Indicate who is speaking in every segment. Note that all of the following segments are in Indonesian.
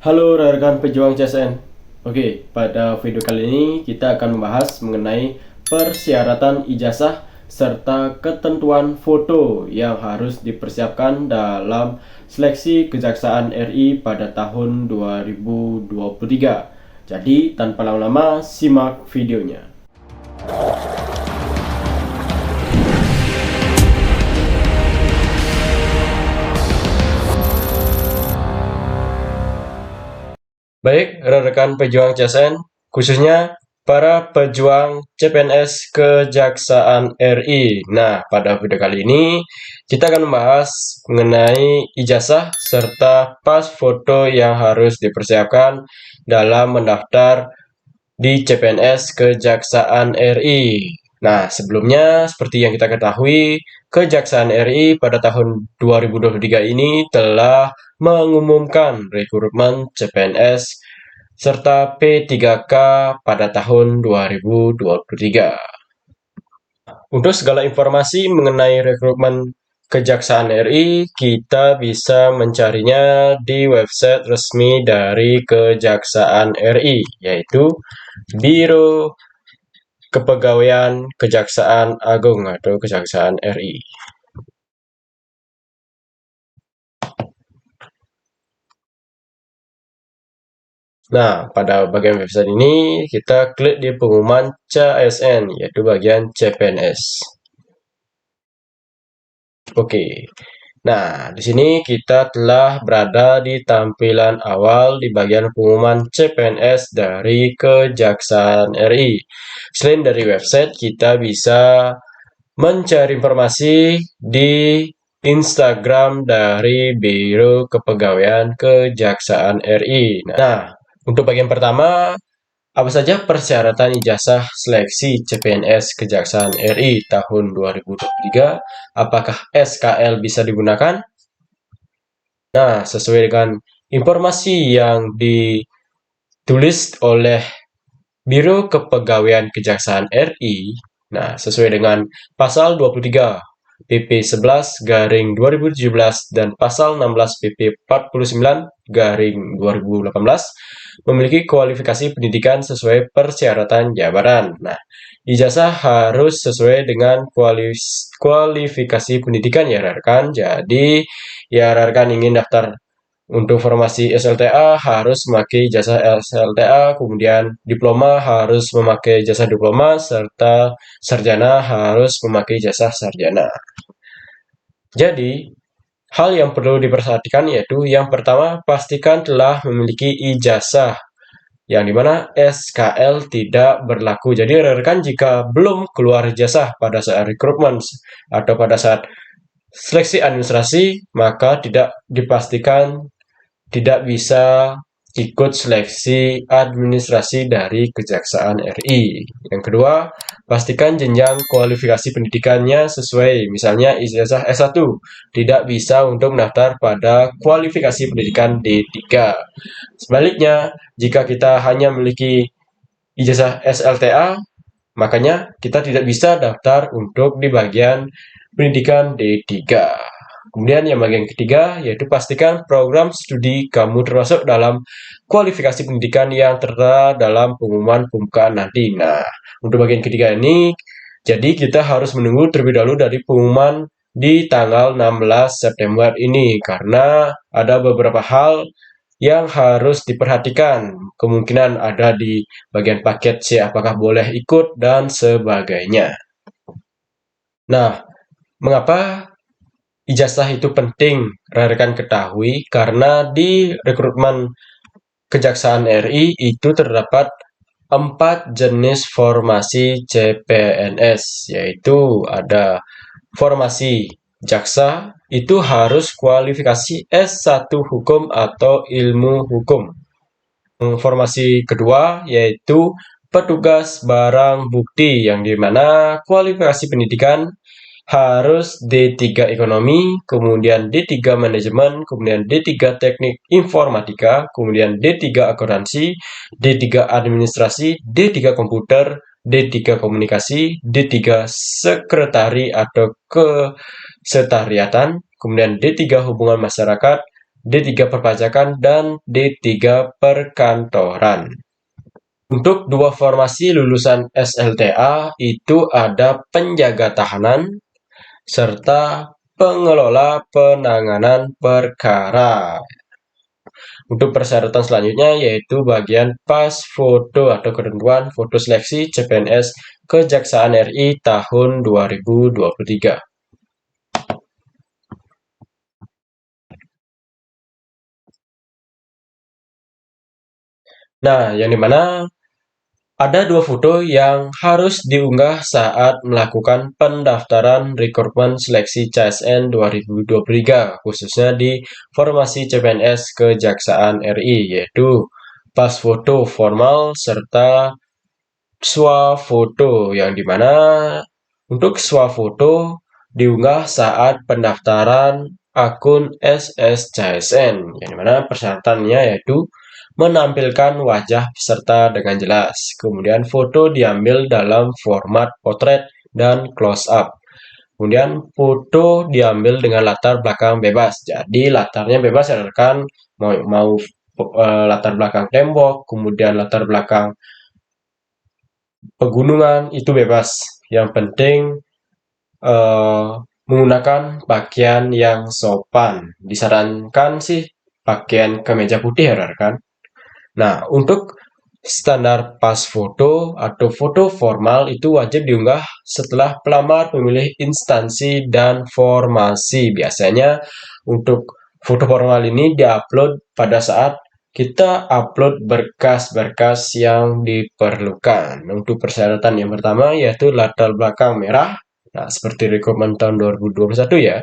Speaker 1: Halo rekan pejuang CSN. Oke, pada video kali ini kita akan membahas mengenai persyaratan ijazah serta ketentuan foto yang harus dipersiapkan dalam seleksi Kejaksaan RI pada tahun 2023. Jadi, tanpa lama-lama, simak videonya. Baik, rekan pejuang CSN, khususnya para pejuang CPNS Kejaksaan RI. Nah, pada video kali ini kita akan membahas mengenai ijazah serta pas foto yang harus dipersiapkan dalam mendaftar di CPNS Kejaksaan RI. Nah, sebelumnya seperti yang kita ketahui, Kejaksaan RI pada tahun 2023 ini telah mengumumkan rekrutmen CPNS serta P3K pada tahun 2023. Untuk segala informasi mengenai rekrutmen Kejaksaan RI, kita bisa mencarinya di website resmi dari Kejaksaan RI, yaitu Biro Kepegawaian Kejaksaan Agung atau Kejaksaan RI. Nah, pada bagian website ini kita klik di pengumuman CSN, yaitu bagian CPNS. Oke. Nah, di sini kita telah berada di tampilan awal di bagian pengumuman CPNS dari Kejaksaan RI. Selain dari website, kita bisa mencari informasi di Instagram dari Biro Kepegawaian Kejaksaan RI. Nah, untuk bagian pertama, apa saja persyaratan ijazah seleksi CPNS Kejaksaan RI tahun 2023? Apakah SKL bisa digunakan? Nah, sesuai dengan informasi yang ditulis oleh Biro Kepegawaian Kejaksaan RI, nah sesuai dengan pasal 23 PP 11 garing 2017 dan pasal 16 PP 49 garing 2018 memiliki kualifikasi pendidikan sesuai persyaratan jabatan. Nah, ijazah harus sesuai dengan kualifikasi pendidikan ya rekan. Jadi, ya rekan ingin daftar untuk formasi SLTA harus memakai ijazah SLTA, kemudian diploma harus memakai ijazah diploma, serta sarjana harus memakai ijazah sarjana. Jadi, hal yang perlu diperhatikan yaitu yang pertama, pastikan telah memiliki ijazah yang dimana SKL tidak berlaku. Jadi rekan jika belum keluar ijazah pada saat rekrutmen atau pada saat seleksi administrasi, maka tidak dipastikan tidak bisa ikut seleksi administrasi dari Kejaksaan RI. Yang kedua, pastikan jenjang kualifikasi pendidikannya sesuai, misalnya ijazah S1 tidak bisa untuk mendaftar pada kualifikasi pendidikan D3. Sebaliknya, jika kita hanya memiliki ijazah SLTA, makanya kita tidak bisa daftar untuk di bagian pendidikan D3. Kemudian yang bagian ketiga, yaitu pastikan program studi kamu termasuk dalam kualifikasi pendidikan yang tertera dalam pengumuman pembukaan nanti. Nah, untuk bagian ketiga ini, jadi kita harus menunggu terlebih dahulu dari pengumuman di tanggal 16 September ini, karena ada beberapa hal yang harus diperhatikan. Kemungkinan ada di bagian paket C, apakah boleh ikut, dan sebagainya. Nah, mengapa ijazah itu penting rekan ketahui? Karena di rekrutmen Kejaksaan RI itu terdapat 4 jenis formasi CPNS, yaitu ada formasi jaksa, itu harus kualifikasi S1 hukum atau ilmu hukum. Formasi kedua yaitu petugas barang bukti, yang dimana kualifikasi pendidikan harus D3 ekonomi, kemudian D3 manajemen, kemudian D3 teknik informatika, kemudian D3 akuntansi, D3 administrasi, D3 komputer, D3 komunikasi, D3 sekretari atau kesetariatan, kemudian D3 hubungan masyarakat, D3 perpajakan, dan D3 perkantoran. Untuk dua formasi lulusan SLTA itu ada penjaga tahanan serta pengelola penanganan perkara. Untuk persyaratan selanjutnya yaitu bagian pas foto atau ketentuan foto seleksi CPNS Kejaksaan RI tahun 2023. Nah, yang dimana ada dua foto yang harus diunggah saat melakukan pendaftaran rekrutmen seleksi CSN 2023, khususnya di formasi CPNS Kejaksaan RI, yaitu pas foto formal serta swafoto, yang dimana untuk swafoto diunggah saat pendaftaran akun SSCSN, yang dimana persyaratannya yaitu menampilkan wajah peserta dengan jelas. Kemudian foto diambil dalam format potret dan close up. Kemudian foto diambil dengan latar belakang bebas. Jadi latarnya bebas ya rekan, mau latar belakang tembok, kemudian latar belakang pegunungan itu bebas. Yang penting eh, menggunakan pakaian yang sopan. Disarankan sih pakaian kemeja putih ya rekan. Nah, untuk standar pas foto atau foto formal itu wajib diunggah setelah pelamar memilih instansi dan formasi. Biasanya untuk foto formal ini diupload pada saat kita upload berkas-berkas yang diperlukan. Untuk persyaratan yang pertama yaitu latar belakang merah, nah seperti rekrutmen tahun 2021 ya.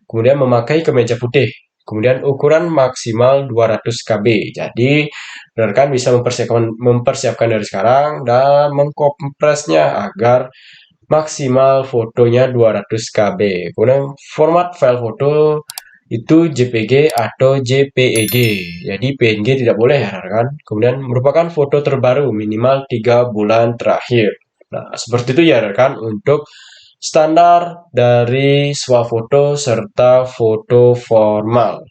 Speaker 1: Kemudian memakai kemeja putih. Kemudian ukuran maksimal 200 KB. Jadi, rekan bisa mempersiapkan dari sekarang dan mengkompresnya agar maksimal fotonya 200 KB. Kemudian format file foto itu JPG atau JPEG. Jadi PNG tidak boleh ya rekan. Kemudian merupakan foto terbaru minimal 3 bulan terakhir. Nah, seperti itu ya rekan untuk standar dari swafoto serta foto formal.